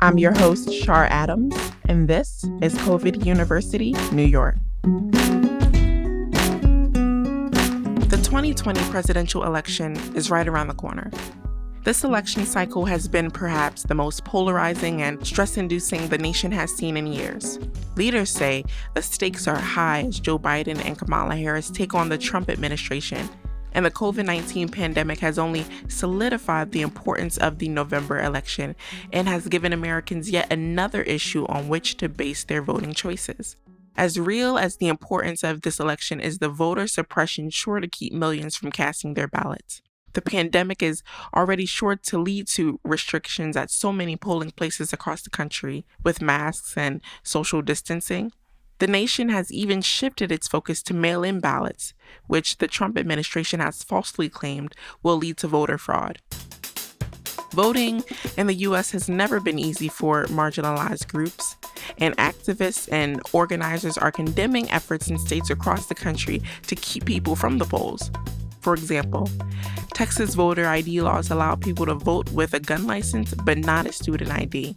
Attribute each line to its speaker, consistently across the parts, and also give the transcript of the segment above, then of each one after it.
Speaker 1: I'm your host, Shar Adams, and this is COVID University, New York. The 2020 presidential election is right around the corner. This election cycle has been perhaps the most polarizing and stress-inducing the nation has seen in years. Leaders say the stakes are high as Joe Biden and Kamala Harris take on the Trump administration, and the COVID-19 pandemic has only solidified the importance of the November election and has given Americans yet another issue on which to base their voting choices. As real as the importance of this election is the voter suppression sure to keep millions from casting their ballots. The pandemic is already sure to lead to restrictions at so many polling places across the country, with masks and social distancing. The nation has even shifted its focus to mail-in ballots, which the Trump administration has falsely claimed will lead to voter fraud. Voting in the U.S. has never been easy for marginalized groups, and activists and organizers are condemning efforts in states across the country to keep people from the polls. For example, Texas voter ID laws allow people to vote with a gun license but not a student ID.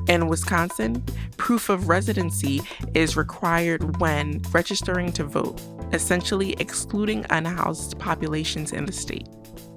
Speaker 1: In Wisconsin, proof of residency is required when registering to vote, essentially excluding unhoused populations in the state.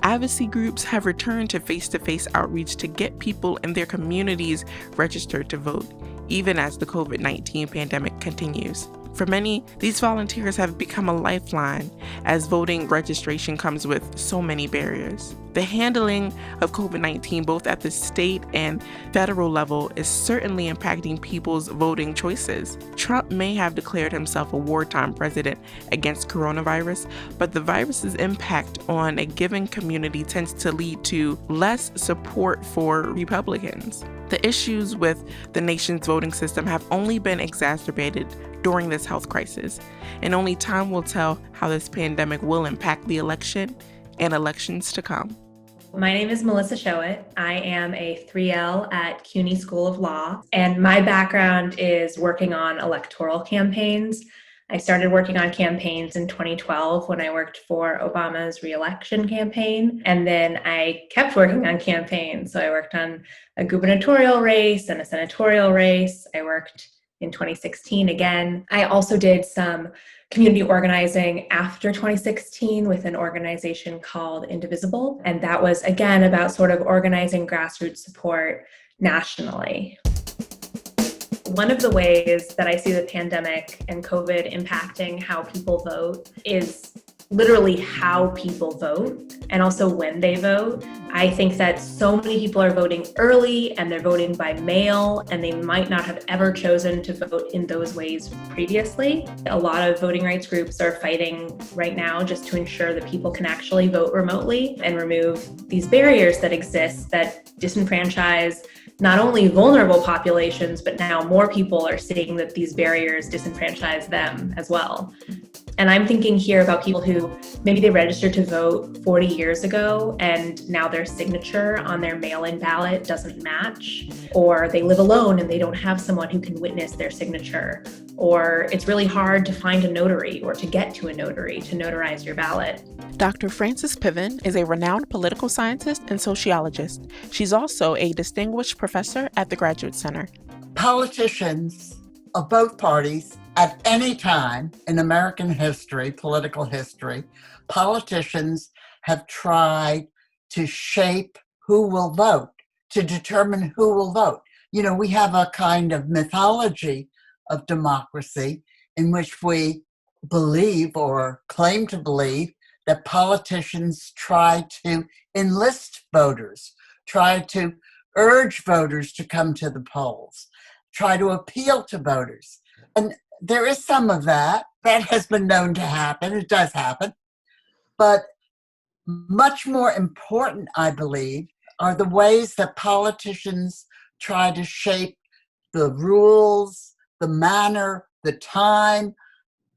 Speaker 1: Advocacy groups have returned to face-to-face outreach to get people in their communities registered to vote, even as the COVID-19 pandemic continues. For many, these volunteers have become a lifeline as voting registration comes with so many barriers. The handling of COVID-19 both at the state and federal level is certainly impacting people's voting choices. Trump may have declared himself a wartime president against coronavirus, but the virus's impact on a given community tends to lead to less support for Republicans. The issues with the nation's voting system have only been exacerbated during this health crisis, and only time will tell how this pandemic will impact the election and elections to come.
Speaker 2: My name is Melissa Shohet. I am a 3L at CUNY School of Law, and my background is working on electoral campaigns. I started working on campaigns in 2012 when I worked for Obama's re-election campaign, and then I kept working on campaigns. So I worked on a gubernatorial race and a senatorial race. I worked in 2016 again. I also did some community organizing after 2016 with an organization called Indivisible. And that was, again, about sort of organizing grassroots support nationally. One of the ways that I see the pandemic and COVID impacting how people vote is literally how people vote and also when they vote. I think that so many people are voting early and they're voting by mail, and they might not have ever chosen to vote in those ways previously. A lot of voting rights groups are fighting right now just to ensure that people can actually vote remotely and remove these barriers that exist that disenfranchise not only vulnerable populations, but now more people are seeing that these barriers disenfranchise them as well. And I'm thinking here about people who maybe they registered to vote 40 years ago and now their signature on their mail-in ballot doesn't match, or they live alone and they don't have someone who can witness their signature, or it's really hard to find a notary or to get to a notary to notarize your ballot.
Speaker 1: Dr. Frances Piven is a renowned political scientist and sociologist. She's also a distinguished professor at the Graduate Center.
Speaker 3: Politicians of both parties at any time in American history, political history, politicians have tried to shape who will vote, to determine who will vote. You know, we have a kind of mythology of democracy in which we believe or claim to believe that politicians try to enlist voters, try to urge voters to come to the polls, try to appeal to voters. And there is some of that. That has been known to happen. It does happen. But much more important, I believe, are the ways that politicians try to shape the rules, the manner, the time,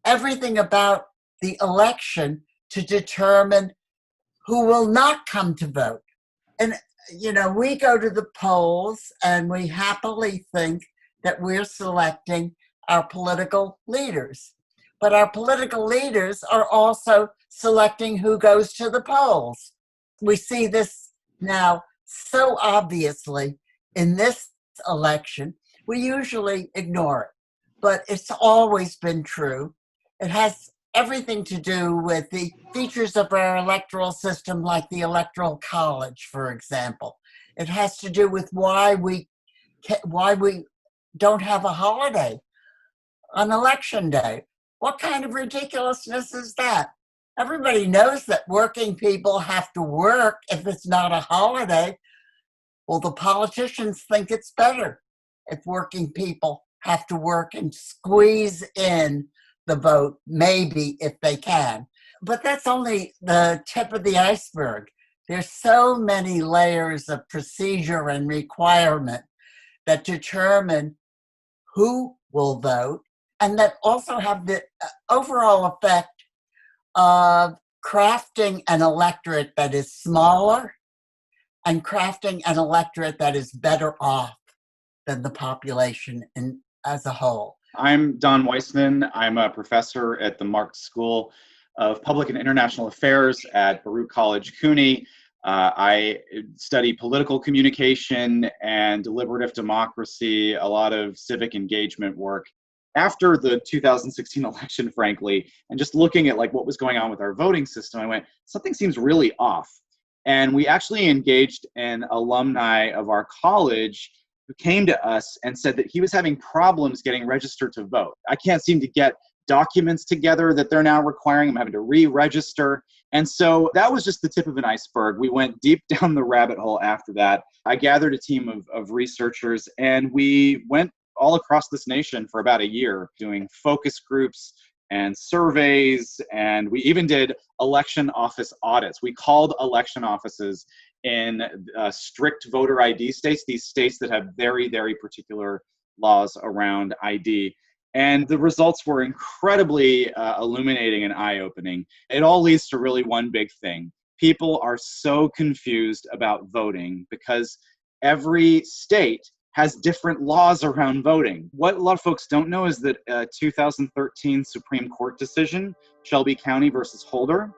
Speaker 3: everything about the election to determine who will not come to vote. And, you know, we go to the polls and we happily think that we're selecting our political leaders. But our political leaders are also selecting who goes to the polls. We see this now so obviously in this election, we usually ignore it. But it's always been true. It has everything to do with the features of our electoral system, like the Electoral College, for example. It has to do with why we don't have a holiday on election day. What kind of ridiculousness is that? Everybody knows that working people have to work if it's not a holiday. Well, the politicians think it's better if working people have to work and squeeze in the vote, maybe if they can. But that's only the tip of the iceberg. There's so many layers of procedure and requirement that determine who will vote, and that also have the overall effect of crafting an electorate that is smaller and crafting an electorate that is better off than the population as a whole.
Speaker 4: I'm Don Waisanen. I'm a professor at the Marx School of Public and International Affairs at Baruch College, CUNY. I study political communication and deliberative democracy, a lot of civic engagement work. After the 2016 election, frankly, and just looking at like what was going on with our voting system, I went, something seems really off. And we actually engaged an alumni of our college who came to us and said that he was having problems getting registered to vote. I can't seem to get documents together that they're now requiring. I'm having to re-register. And so that was just the tip of an iceberg. We went deep down the rabbit hole after that. I gathered a team of researchers, and we went all across this nation for about a year doing focus groups and surveys, and we even did election office audits. We called election offices in strict voter ID states, these states that have very, very particular laws around ID. And the results were incredibly illuminating and eye-opening. It all leads to really one big thing. People are so confused about voting because every state has different laws around voting. What a lot of folks don't know is that a 2013 Supreme Court decision, Shelby County versus Holder,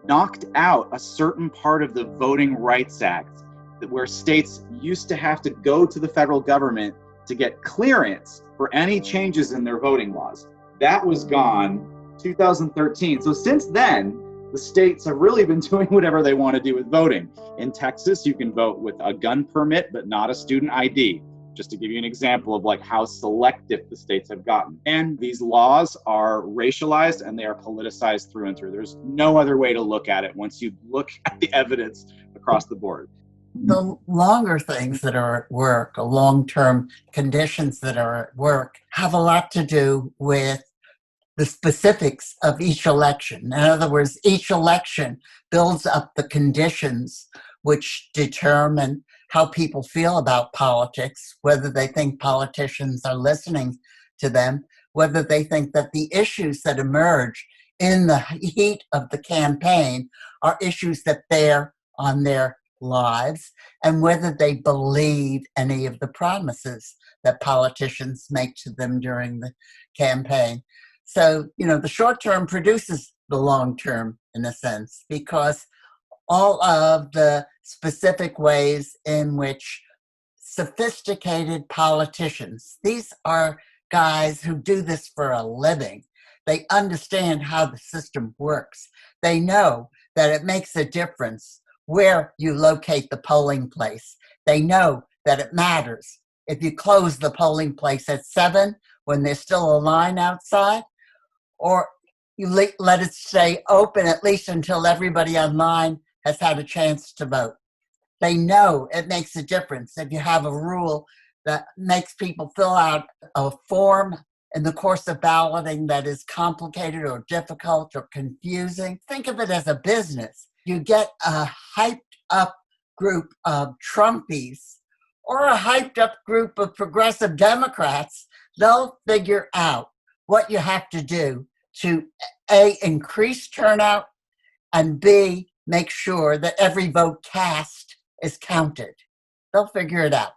Speaker 4: knocked out a certain part of the Voting Rights Act where states used to have to go to the federal government to get clearance for any changes in their voting laws. That was gone 2013. So since then, the states have really been doing whatever they want to do with voting. In Texas, you can vote with a gun permit, but not a student ID. Just to give you an example of like how selective the states have gotten. And these laws are racialized and they are politicized through and through. There's no other way to look at it once you look at the evidence across the board.
Speaker 3: The longer things that are at work, the long-term conditions that are at work, have a lot to do with the specifics of each election. In other words, each election builds up the conditions which determine how people feel about politics, whether they think politicians are listening to them, whether they think that the issues that emerge in the heat of the campaign are issues that bear on their lives, and whether they believe any of the promises that politicians make to them during the campaign. So, the short term produces the long term in a sense, because all of the specific ways in which sophisticated politicians, these are guys who do this for a living. They understand how the system works. They know that it makes a difference where you locate the polling place. They know that it matters if you close the polling place at 7 when there's still a line outside, or you let it stay open at least until everybody online has had a chance to vote. They know it makes a difference if you have a rule that makes people fill out a form in the course of balloting that is complicated or difficult or confusing. Think of it as a business. You get a hyped up group of Trumpies or a hyped up group of progressive Democrats. They'll figure out what you have to do to A, increase turnout, and B, make sure that every vote cast is counted. They'll figure it out.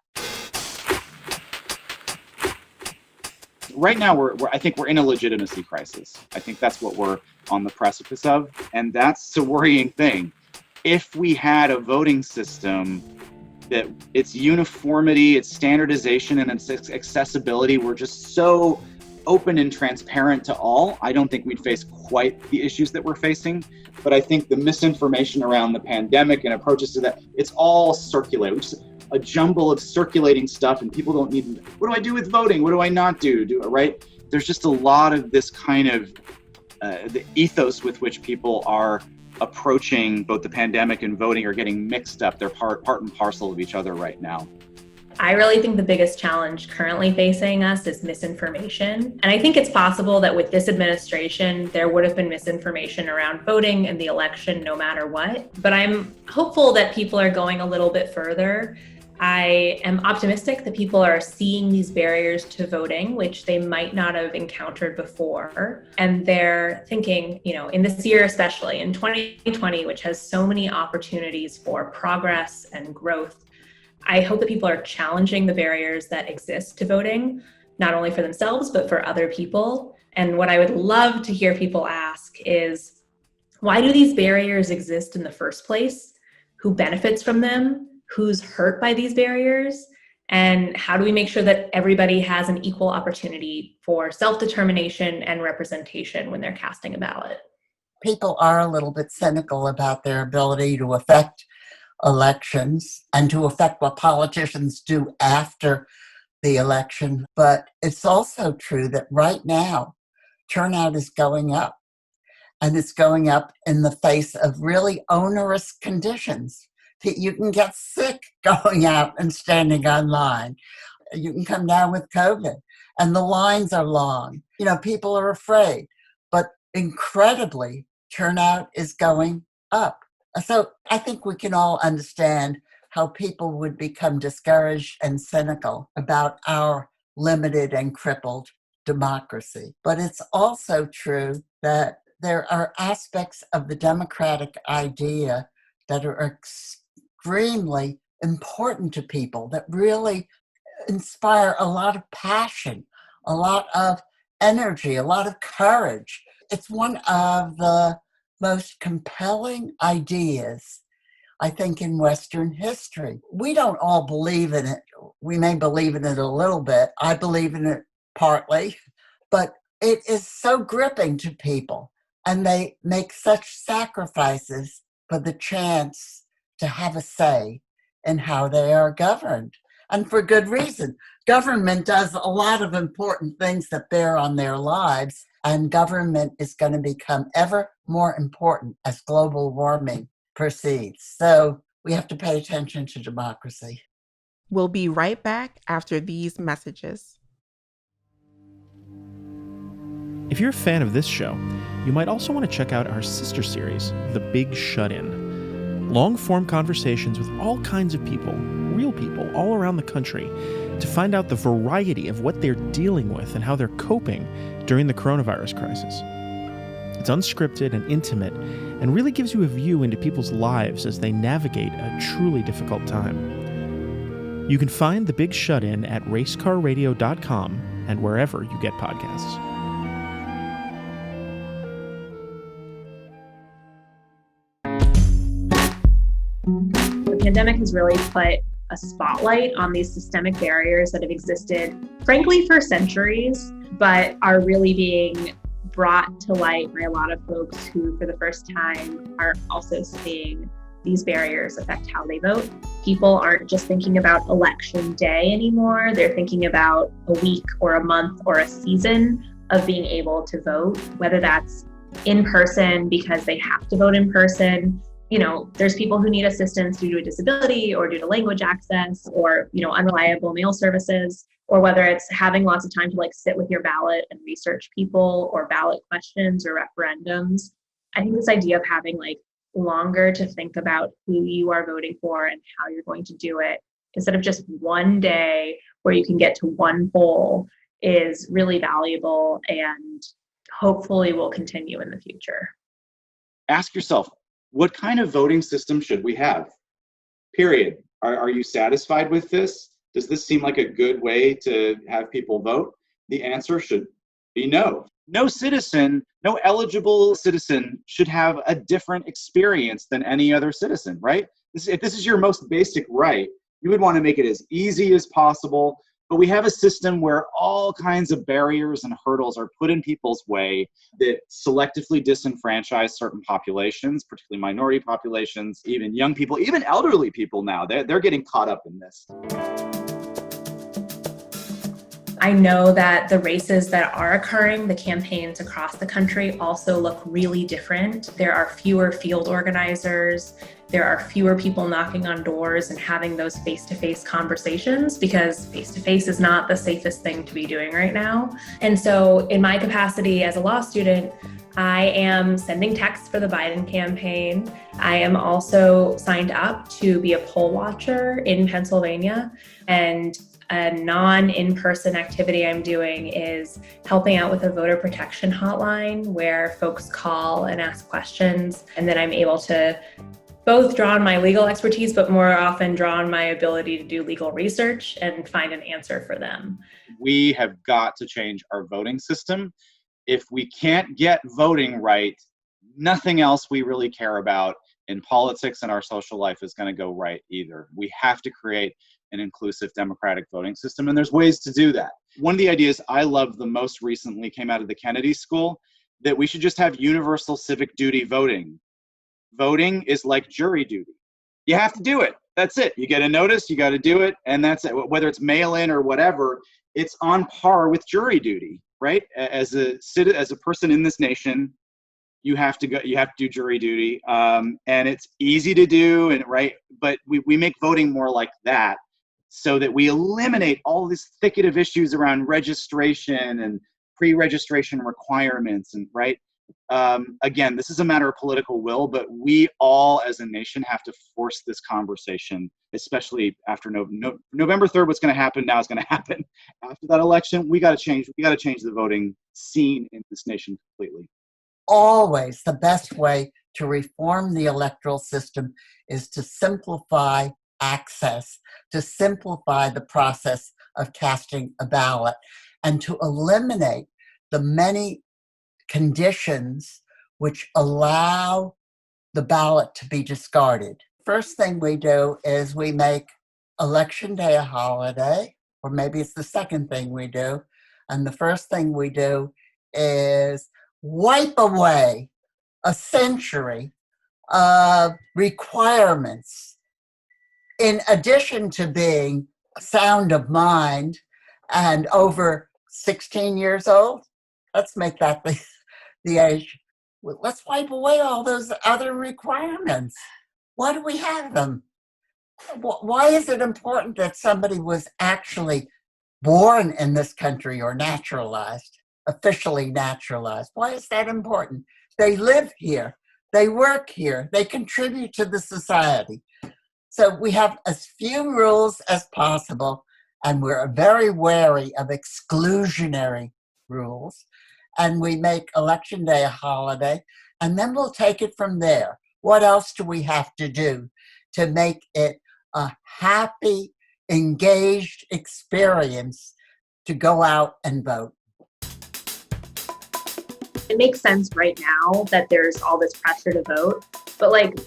Speaker 4: Right now, I think we're in a legitimacy crisis. I think that's what we're on the precipice of, and that's a worrying thing. If we had a voting system that its uniformity, its standardization, and its accessibility were just so open and transparent to all, I don't think we'd face quite the issues that we're facing. But I think the misinformation around the pandemic and approaches to that, it's all circulating, which is a jumble of circulating stuff, and people don't need, what do I do with voting? What do I not do? Right? There's just a lot of this kind of the ethos with which people are approaching both the pandemic and voting are getting mixed up. They're part and parcel of each other right now.
Speaker 2: I really think the biggest challenge currently facing us is misinformation. And I think it's possible that with this administration, there would have been misinformation around voting and the election no matter what. But I'm hopeful that people are going a little bit further. I am optimistic that people are seeing these barriers to voting, which they might not have encountered before. And they're thinking, in this year, especially in 2020, which has so many opportunities for progress and growth, I hope that people are challenging the barriers that exist to voting, not only for themselves, but for other people. And what I would love to hear people ask is, why do these barriers exist in the first place? Who benefits from them? Who's hurt by these barriers? And how do we make sure that everybody has an equal opportunity for self-determination and representation when they're casting a ballot?
Speaker 3: People are a little bit cynical about their ability to affect elections and to affect what politicians do after the election. But it's also true that right now, turnout is going up. And it's going up in the face of really onerous conditions. You can get sick going out and standing online. You can come down with COVID, and the lines are long. People are afraid. But incredibly, turnout is going up. So I think we can all understand how people would become discouraged and cynical about our limited and crippled democracy. But it's also true that there are aspects of the democratic idea that are extremely important to people, that really inspire a lot of passion, a lot of energy, a lot of courage. It's one of the most compelling ideas, I think, in Western history. We don't all believe in it. We may believe in it a little bit. I believe in it partly, but it is so gripping to people, and they make such sacrifices for the chance to have a say in how they are governed. And for good reason. Government does a lot of important things that bear on their lives, and government is going to become ever more important as global warming proceeds. So we have to pay attention to democracy.
Speaker 1: We'll be right back after these messages.
Speaker 5: If you're a fan of this show, you might also want to check out our sister series, The Big Shut-In. Long-form conversations with all kinds of people, real people all around the country, to find out the variety of what they're dealing with and how they're coping during the coronavirus crisis. It's unscripted and intimate and really gives you a view into people's lives as they navigate a truly difficult time. You can find The Big Shut-In at racecarradio.com and wherever you get podcasts.
Speaker 2: The pandemic has really put a spotlight on these systemic barriers that have existed, frankly, for centuries, but are really being brought to light by a lot of folks who, for the first time, are also seeing these barriers affect how they vote. People aren't just thinking about election day anymore. They're thinking about a week or a month or a season of being able to vote, whether that's in person because they have to vote in person. There's people who need assistance due to a disability or due to language access or, unreliable mail services, or whether it's having lots of time to sit with your ballot and research people or ballot questions or referendums. I think this idea of having longer to think about who you are voting for and how you're going to do it, instead of just one day where you can get to one poll, is really valuable and hopefully will continue in the future.
Speaker 4: Ask yourself, what kind of voting system should we have? Period. Are you satisfied with this? Does this seem like a good way to have people vote? The answer should be no. No citizen, no eligible citizen should have a different experience than any other citizen, right? If this is your most basic right, You would want to make it as easy as possible, but we have a system where all kinds of barriers and hurdles are put in people's way that selectively disenfranchise certain populations, particularly minority populations, even young people, even elderly people now. They're getting caught up in this.
Speaker 2: I know that the races that are occurring, the campaigns across the country, also look really different. There are fewer field organizers. There are fewer people knocking on doors and having those face-to-face conversations, because face-to-face is not the safest thing to be doing right now. And so in my capacity as a law student, I am sending texts for the Biden campaign. I am also signed up to be a poll watcher in Pennsylvania. And a non-in-person activity I'm doing is helping out with a voter protection hotline where folks call and ask questions. And then I'm able to both draw on my legal expertise, but more often draw on my ability to do legal research and find an answer for them.
Speaker 4: We have got to change our voting system. If we can't get voting right, nothing else we really care about in politics and our social life is going to go right either. We have to create an inclusive democratic voting system, and there's ways to do that. One of the ideas I loved the most recently came out of the Kennedy School, that we should just have universal civic duty voting. Voting is like jury duty. You have to do it. That's it. You get a notice, you got to do it, and that's it. Whether it's mail-in or whatever, it's on par with jury duty, right? As a person in this nation, you have to do jury duty, and it's easy to do, and right. But we make voting more like that, so that we eliminate all this thicket of issues around registration and pre-registration requirements, and right. Again, this is a matter of political will, but we all as a nation have to force this conversation, especially after November 3rd. What's going to happen now is going to happen after that election. We got to change the voting scene in this nation completely.
Speaker 3: Always the best way to reform the electoral system is to simplify access, to simplify the process of casting a ballot, and to eliminate the many conditions which allow the ballot to be discarded. First thing we do is we make Election Day a holiday, or maybe it's the second thing we do. And the first thing we do is wipe away a century of requirements. In addition to being sound of mind and over 16 years old, let's make that the age. Let's wipe away all those other requirements. Why do we have them? Why is it important that somebody was actually born in this country or naturalized, officially naturalized? Why is that important? They live here. They work here. They contribute to the society. So we have as few rules as possible, and we're very wary of exclusionary rules. And we make Election Day a holiday, and then we'll take it from there. What else do we have to do to make it a happy, engaged experience to go out and vote?
Speaker 2: It makes sense right now that there's all this pressure to vote, but like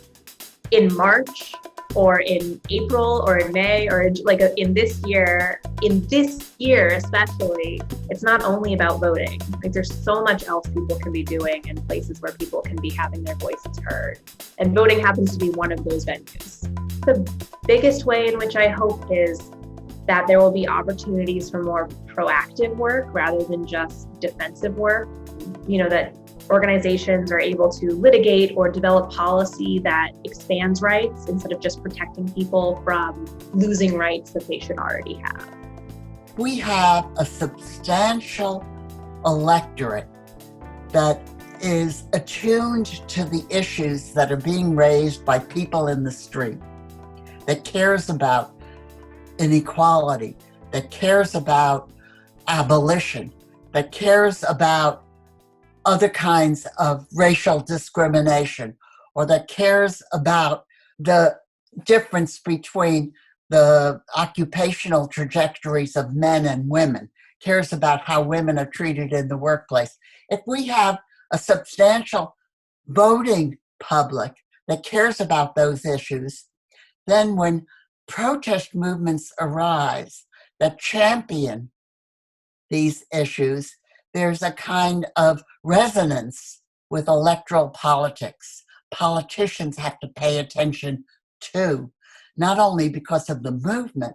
Speaker 2: in March or in April or in May or in this year especially, it's not only about voting. Like there's so much else people can be doing and places where people can be having their voices heard. And voting happens to be one of those venues. The biggest way in which I hope is that there will be opportunities for more proactive work rather than just defensive work. You know, that organizations are able to litigate or develop policy that expands rights instead of just protecting people from losing rights that they should already have.
Speaker 3: We have a substantial electorate that is attuned to the issues that are being raised by people in the street, that cares about inequality, that cares about abolition, that cares about other kinds of racial discrimination, or that cares about the difference between the occupational trajectories of men and women, cares about how women are treated in the workplace. If we have a substantial voting public that cares about those issues, then when protest movements arise that champion these issues, there's a kind of resonance with electoral politics. Politicians have to pay attention to, not only because of the movement,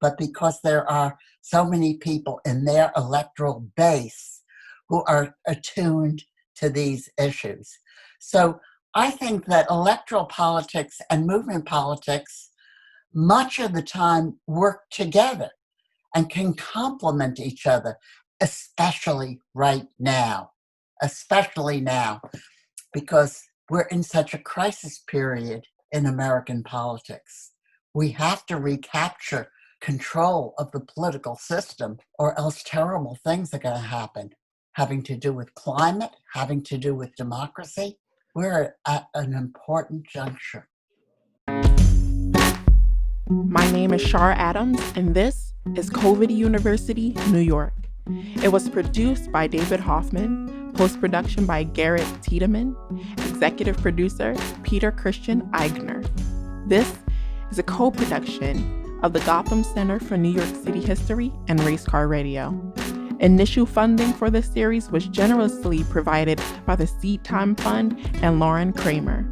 Speaker 3: but because there are so many people in their electoral base who are attuned to these issues. So I think that electoral politics and movement politics much of the time work together and can complement each other, especially now, because we're in such a crisis period in American politics. We have to recapture control of the political system, or else terrible things are going to happen, having to do with climate, having to do with democracy. We're at an important juncture.
Speaker 1: My name is Shar Adams, and this is COVID University, New York. It was produced by David Hoffman, post-production by Garrett Tiedemann, executive producer Peter Christian Eigner. This is a co-production of the Gotham Center for New York City History and Race Car Radio. Initial funding for this series was generously provided by the Seed Time Fund and Lauren Kramer.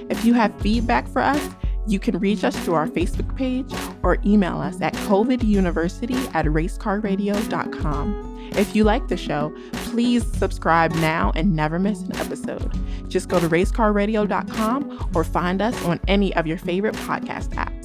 Speaker 1: If you have feedback for us, you can reach us through our Facebook page or email us at coviduniversity@racecarradio.com. If you like the show, please subscribe now and never miss an episode. Just go to racecarradio.com or find us on any of your favorite podcast apps.